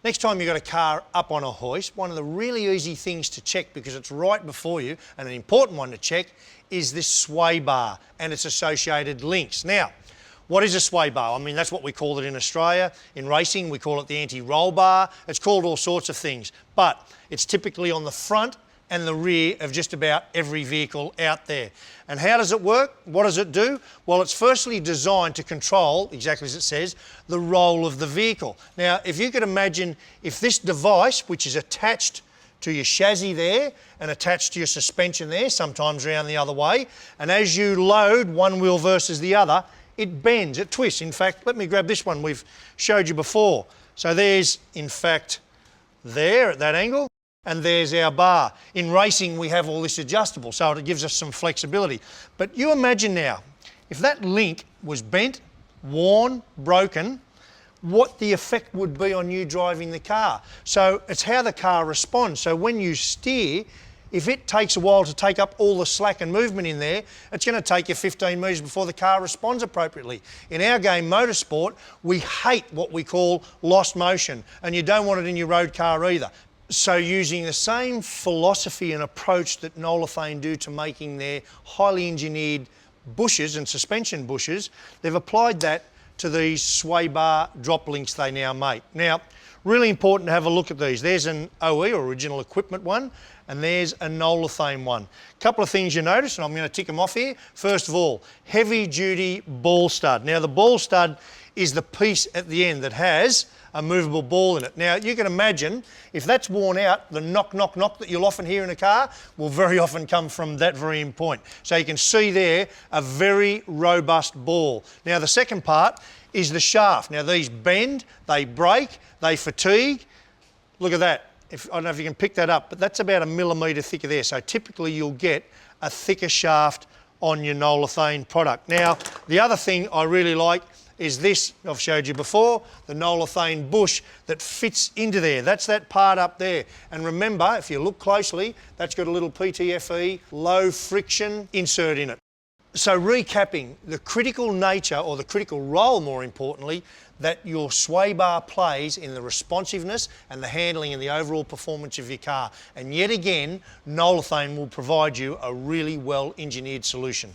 Next time you've got a car up on a hoist, one of the really easy things to check, because it's right before you, and an important one to check, is this sway bar and its associated links. Now, what is a sway bar? I mean, that's what we call it in Australia. In racing, we call it the anti-roll bar. It's called all sorts of things, but it's typically on the front and the rear of just about every vehicle out there. And how does it work? What does it do? Well, it's firstly designed to control, exactly as it says, the roll of the vehicle. Now, if you could imagine if this device, which is attached to your chassis there and attached to your suspension there, sometimes around the other way, and as you load one wheel versus the other, it bends, it twists. In fact, let me grab this one we've showed you before. So there's, in fact, there at that angle, and there's our bar. In racing, we have all this adjustable, so it gives us some flexibility. But you imagine now, if that link was bent, worn, broken, what the effect would be on you driving the car. So it's how the car responds. So when you steer, if it takes a while to take up all the slack and movement in there, it's going to take you 15 metres before the car responds appropriately. In our game, motorsport, we hate what we call lost motion, and you don't want it in your road car either. So using the same philosophy and approach that Nolathane do to making their highly engineered bushes and suspension bushes, they've applied that to these sway bar drop links they now make. Now, really important to have a look at these. There's an OE, or original equipment one, and there's a Nolathane one. A couple of things you notice, and I'm going to tick them off here. First of all, heavy duty ball stud. Now the ball stud is the piece at the end that has a movable ball in it. Now you can imagine if that's worn out, the knock, knock, knock that you'll often hear in a car will very often come from that very point. So you can see there a very robust ball. Now the second part is the shaft. Now these bend, they break, they fatigue. Look at that. I don't know if you can pick that up, but that's about 1 millimetre thicker there. So typically you'll get a thicker shaft on your Nolathane product. Now, the other thing I really like is this, I've showed you before, the Nolathane bush that fits into there. That's that part up there. And remember, if you look closely, that's got a little PTFE low friction insert in it. So recapping, the critical nature, or the critical role more importantly, that your sway bar plays in the responsiveness and the handling and the overall performance of your car. And yet again, Nolathane will provide you a really well engineered solution.